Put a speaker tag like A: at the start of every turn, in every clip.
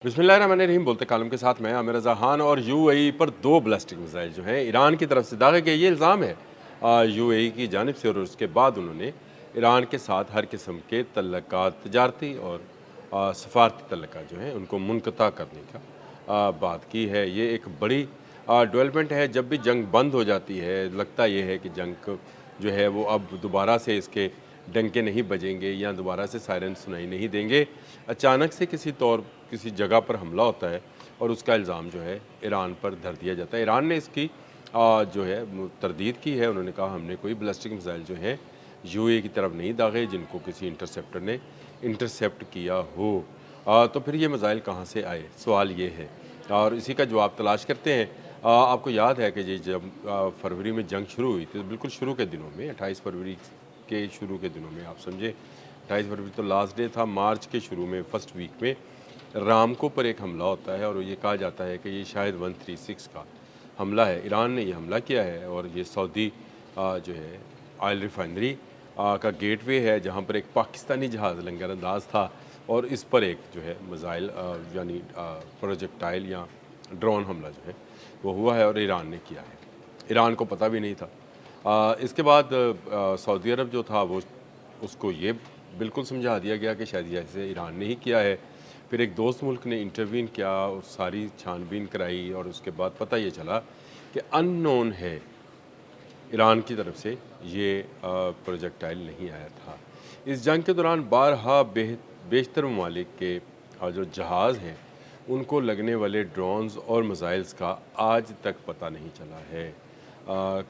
A: बिस्मिल्लाहिर्रहमानिर्रहीम बोलते कालम के साथ मैं आमिर रज़ा खान। और यूएई पर दो बैलिस्टिक मिसाइल जो हैं ईरान की तरफ से दागे गए, ये इल्ज़ाम है यूएई की जानिब से। और उसके बाद उन्होंने ईरान के साथ हर किस्म के तल्लुकात, तजारती और सफारती तल्लुकात जो हैं उनको मुनक़ता करने का बात की है। ये एक बड़ी डेवलपमेंट है। जब भी जंग बंद हो जाती है, लगता ये है कि जंग जो है वो अब दोबारा से इसके डंके नहीं बजेंगे या दोबारा से सायरन सुनाई नहीं देंगे। अचानक से किसी जगह पर हमला होता है और उसका इल्ज़ाम जो है ईरान पर धर दिया जाता है। ईरान ने इसकी जो है तरदीद की है। उन्होंने कहा हमने कोई बैलिस्टिक मिसाइल जो है यूएई की तरफ नहीं दागे जिनको किसी इंटरसेप्टर ने इंटरसेप्ट किया हो। तो फिर ये मिसाइल कहाँ से आए, सवाल ये है और इसी का जवाब तलाश करते हैं। आपको याद है कि ये जब फरवरी में जंग शुरू हुई थी, तो बिल्कुल शुरू के दिनों में 28 फरवरी के शुरू के दिनों में, आप समझे 28 फरवरी तो लास्ट डे था, मार्च के शुरू में फर्स्ट वीक में रामको पर एक हमला होता है और ये कहा जाता है कि ये शायद 136 का हमला है। ईरान ने ये हमला किया है और ये सऊदी जो है ऑयल रिफाइनरी का गेटवे है, जहाँ पर एक पाकिस्तानी जहाज़ लंगर अंदाज था और इस पर एक जो है मिसाइल यानी प्रोजेक्टाइल या ड्रोन हमला जो है वो हुआ है और ईरान ने किया है। ईरान को पता भी नहीं था। इसके बाद सऊदी अरब जो था वो उसको ये बिल्कुल समझा दिया गया कि शायद जैसे ईरान ने ही किया है। फिर एक दोस्त मुल्क ने इंटरवीन किया और सारी छानबीन कराई और उसके बाद पता ये चला कि अननोन है, ईरान की तरफ से ये प्रोजेक्टाइल नहीं आया था। इस जंग के दौरान बारहा बेशतर ममालिक के जो जहाज़ हैं उनको लगने वाले ड्रोन्स और मिसाइल्स का आज तक पता नहीं चला है।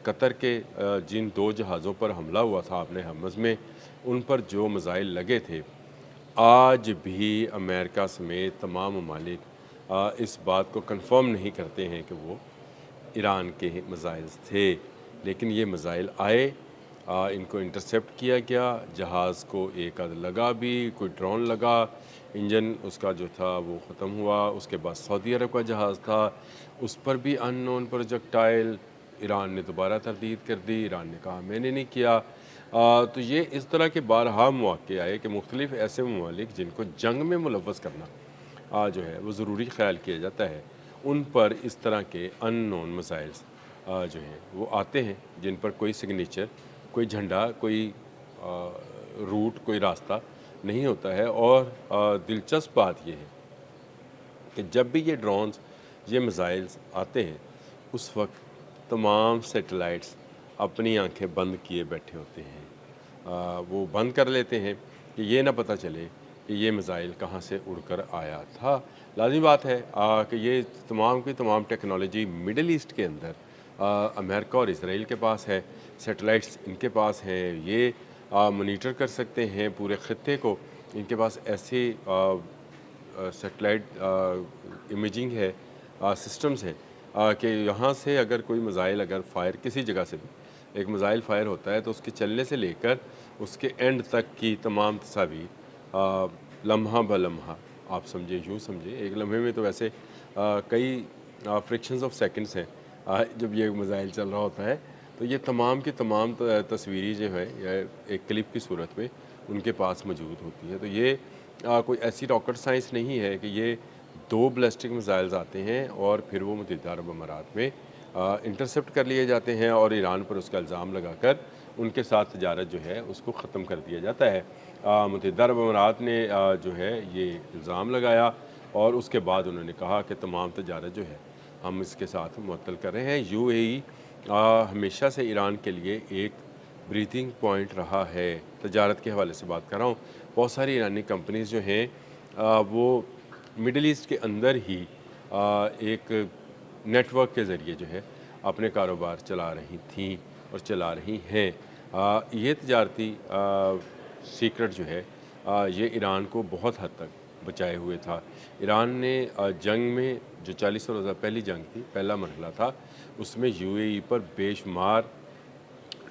A: कतर के जिन दो जहाज़ों पर हमला हुआ था आपने हमज़ में, उन पर जो मिसाइल लगे थे, आज भी अमेरिका समेत तमाम ममालिक इस बात को कंफर्म नहीं करते हैं कि वो ईरान के मिसाइल्स थे। लेकिन ये मिसाइल आए, इनको इंटरसेप्ट किया गया, जहाज़ को एक आध लगा भी, कोई ड्रोन लगा, इंजन उसका जो था वो ख़त्म हुआ। उसके बाद सऊदी अरब का जहाज़ था, उस पर भी अननोन प्रोजेक्टाइल। ईरान ने दोबारा तरदीद कर दी, ईरान ने कहा मैंने नहीं किया। तो ये इस तरह के बारहा मौक़े आए कि मुख्तलिफ़ ऐसे ममालिक जिनको जंग में मुलव्वस करना जो है वो ज़रूरी ख़्याल किया जाता है, उन पर इस तरह के अननोन मिसाइल्स जो हैं वो आते हैं, जिन पर कोई सिग्नेचर, कोई झंडा, कोई रूट, कोई रास्ता नहीं होता है। और दिलचस्प बात ये है कि जब भी ये ड्रोन्स, ये मिसाइल्स आते हैं, उस वक्त तमाम सैटेलाइट्स अपनी आंखें बंद किए बैठे होते हैं। वो बंद कर लेते हैं कि ये ना पता चले कि ये मिसाइल कहाँ से उड़कर आया था। लाज़मी बात है कि ये तमाम की तमाम टेक्नोलॉजी मिडल ईस्ट के अंदर अमेरिका और इसराइल के पास है, सैटेलाइट्स इनके पास हैं, ये मॉनिटर कर सकते हैं पूरे ख़ित्ते को। इनके पास ऐसे सैटेलाइट इमेजिंग है, सिस्टम्स हैं कि यहाँ से अगर कोई मिसाइल अगर फायर किसी जगह से भी एक मिसाइल फायर होता है तो उसके चलने से लेकर उसके एंड तक की तमाम तस्वीर लम्हा ब लम्हा, आप समझे, यूँ समझे एक लम्हे में तो वैसे कई फ्रिक्शंस ऑफ सेकंड्स हैं जब ये मिसाइल चल रहा होता है, तो ये तमाम की तमाम तस्वीरें जो है या एक क्लिप की सूरत में उनके पास मौजूद होती है। तो ये कोई ऐसी रॉकेट साइंस नहीं है कि ये दो बैलिस्टिक मिसाइल्स आते हैं और फिर वो मुत्तहिदा अरब अमारात में इंटरसेप्ट कर लिए जाते हैं और ईरान पर उसका इल्ज़ाम लगाकर उनके साथ तजारत जो है उसको ख़त्म कर दिया जाता है। मुत्तहिदा अरब अमारात ने जो है ये इल्ज़ाम लगाया और उसके बाद उन्होंने कहा कि तमाम तजारत जो है हम इसके साथ मुअत्तल कर रहे हैं। यूएई हमेशा से ईरान के लिए एक ब्रीथिंग पॉइंट रहा है। तजारत के हवाले से बात कर रहा हूँ, बहुत सारी ईरानी कंपनीज़ जो हैं वो मिडल ईस्ट के अंदर ही एक नेटवर्क के ज़रिए जो है अपने कारोबार चला रही थीं और चला रही हैं। ये तजारती सीक्रेट जो है ये ईरान को बहुत हद तक बचाए हुए था। ईरान ने जंग में जो 40 रोज़ा पहली जंग थी, पहला मरहला था, उसमें यूएई पर बेशुमार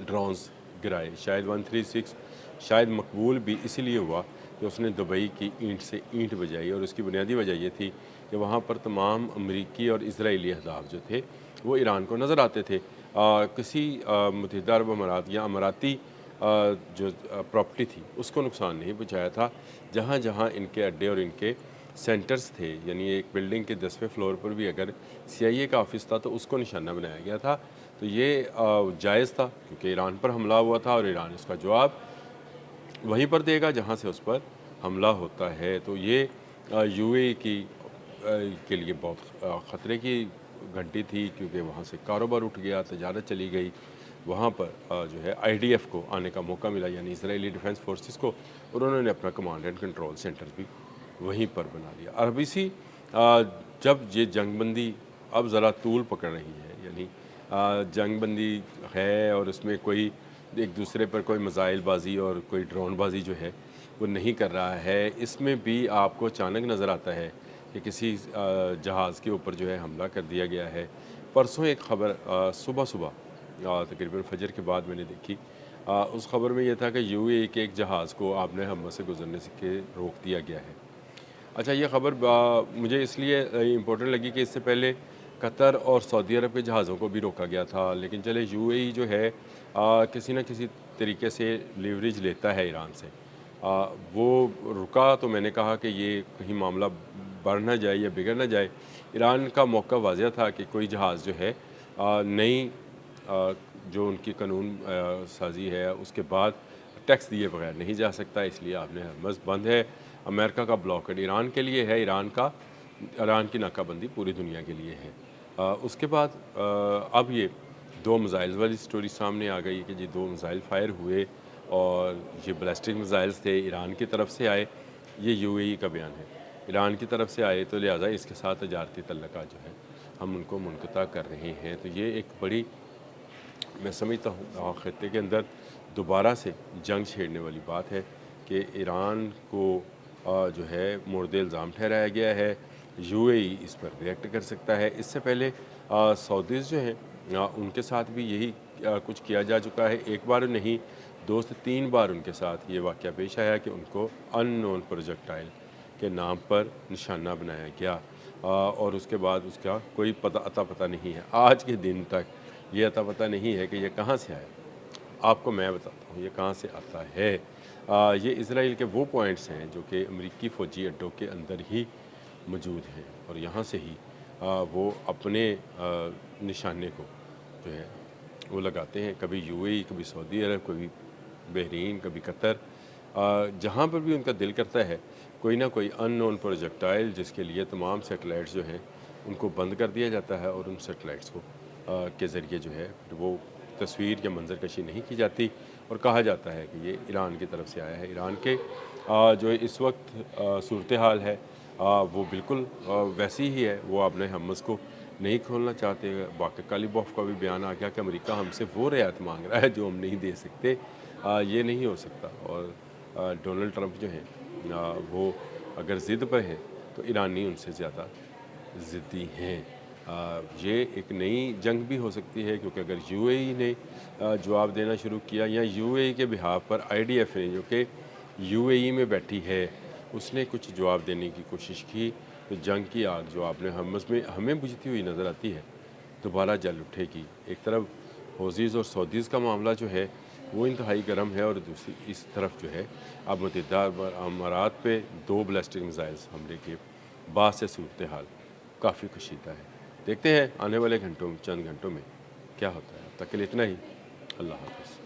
A: ड्रोन्स गिराए। शायद 136 शायद मकबूल भी इसीलिए हुआ कि उसने दुबई की ईंट से ईंट बजाई और उसकी बुनियादी वजह ये थी कि वहाँ पर तमाम अमरीकी और इजरायली अहदाफ जो थे वो ईरान को नज़र आते थे। किसी मुत्तहिदा अरब अमारात या अमाराती जो प्रॉपर्टी थी उसको नुकसान नहीं पहुँचाया था। जहाँ जहाँ इनके अड्डे और इनके सेंटर्स थे, यानी एक बिल्डिंग के 10वें फ्लोर पर भी अगर CIA का ऑफिस था तो उसको निशाना बनाया गया था। तो ये जायज़ था क्योंकि ईरान पर हमला हुआ था और ईरान इसका जवाब वहीं पर देगा जहाँ से उस पर हमला होता है। तो ये UAE के लिए बहुत ख़तरे की घंटी थी क्योंकि वहाँ से कारोबार उठ गया, तजारत चली गई। वहाँ पर जो है IDF को आने का मौका मिला, यानी इजरायली डिफेंस फोर्सेस को, और उन्होंने अपना कमांड एंड कंट्रोल सेंटर भी वहीं पर बना लिया। और अब जब ये जंगबंदी अब ज़रा तूल पकड़ रही है, यानी जंगबंदी है और उसमें कोई एक दूसरे पर कोई मिसाइलबाजी और कोई ड्रोनबाजी जो है वो नहीं कर रहा है, इसमें भी आपको अचानक नज़र आता है कि किसी जहाज़ के ऊपर जो है हमला कर दिया गया है। परसों एक ख़बर सुबह तकरीबन फजर के बाद मैंने देखी। उस ख़बर में ये था कि UAE के एक जहाज़ को आपने हमले से गुजरने से के रोक दिया गया है। अच्छा, ये ख़बर मुझे इसलिए इम्पोर्टेंट लगी कि इससे पहले कतर और सऊदी अरब के जहाज़ों को भी रोका गया था, लेकिन चले UAE जो है किसी न किसी तरीके से लीवरेज लेता है ईरान से। वो रुका तो मैंने कहा कि ये कहीं मामला बढ़ ना जाए या बिगड़ ना जाए। ईरान का मौका वाज़िह था कि कोई जहाज़ जो है नई जो उनकी कानून साज़ी है उसके बाद टैक्स दिए बगैर नहीं जा सकता, इसलिए आपने हरमज़ बंद है। अमेरिका का ब्लॉकेड ईरान के लिए है, ईरान की नाकाबंदी पूरी दुनिया के लिए है। उसके बाद अब ये 2 मिसाइल्स वाली स्टोरी सामने आ गई कि जी 2 मिसाइल फायर हुए और ये बैलिस्टिक मिसाइल्स थे, ईरान की तरफ से आए। ये UAE का बयान है, ईरान की तरफ से आए तो लिहाजा इसके साथ तजारती तल्लुकात जो है हम उनको मुनक़ता कर रहे हैं। तो ये एक बड़ी, मैं समझता हूँ, ख़त्े के अंदर दोबारा से जंग छेड़ने वाली बात है कि ईरान को जो है मोर्द इल्ज़ाम ठहराया गया है। UAE इस पर रिएक्ट कर सकता है। इससे पहले सऊदीज़ जो हैं उनके साथ भी यही कुछ किया जा चुका है। एक बार नहीं, 2 से 3 बार उनके साथ ये वाक़या पेश आया कि उनको अननोन प्रोजेक्टाइल के नाम पर निशाना बनाया गया और उसके बाद उसका कोई अता पता नहीं है। आज के दिन तक ये अता पता नहीं है कि ये कहाँ से आया। आपको मैं बताता हूँ ये कहाँ से आता है। ये इसराइल के वो पॉइंट्स हैं जो कि अमेरिकी फ़ौजी अड्डों के अंदर ही मौजूद हैं और यहाँ से ही वो अपने निशाने को जो है वो लगाते हैं। कभी UAE, कभी सऊदी अरब, कभी बहरीन, कभी कतर। जहाँ पर भी उनका दिल करता है कोई ना कोई अननोन प्रोजेक्टाइल जिसके लिए तमाम सैटेलाइट्स जो हैं उनको बंद कर दिया जाता है और उन सैटेलाइट्स को के ज़रिए जो है फिर वो तस्वीर या मंजरकशी नहीं की जाती और कहा जाता है कि ये ईरान की तरफ से आया है। ईरान के जो इस वक्त सूरत हाल है वो बिल्कुल वैसी ही है। वो अपने हमस को नहीं खोलना चाहते। बाकी कालीबॉफ का भी बयान आ गया कि अमेरिका हमसे वो रियायत मांग रहा है जो हम नहीं दे सकते। ये नहीं हो सकता। और डोनाल्ड ट्रंप जो हैं वो अगर ज़िद पर हैं तो ईरानी उनसे ज़्यादा ज़िद्दी हैं। ये एक नई जंग भी हो सकती है क्योंकि अगर UAE ने जवाब देना शुरू किया या UAE के बिहाफ पर IDF ने जो कि UAE में बैठी है उसने कुछ जवाब देने की कोशिश की तो जंग की आग जो आपने हमस में हमें बुझती हुई नज़र आती है दोबारा जल उठेगी। एक तरफ हौज़ीज़ और सऊदीज़ का मामला जो है वो इंतहाई गर्म है और दूसरी इस तरफ जो है अब मुत्तहिदा अरब अमारात पे 2 बैलिस्टिक मिसाइल्स हमले के बाद से सूरत हाल काफ़ी कशीदा है। देखते हैं आने वाले चंद घंटों में क्या होता है। अब तक के लिए इतना ही। अल्लाह हाफ़िज़।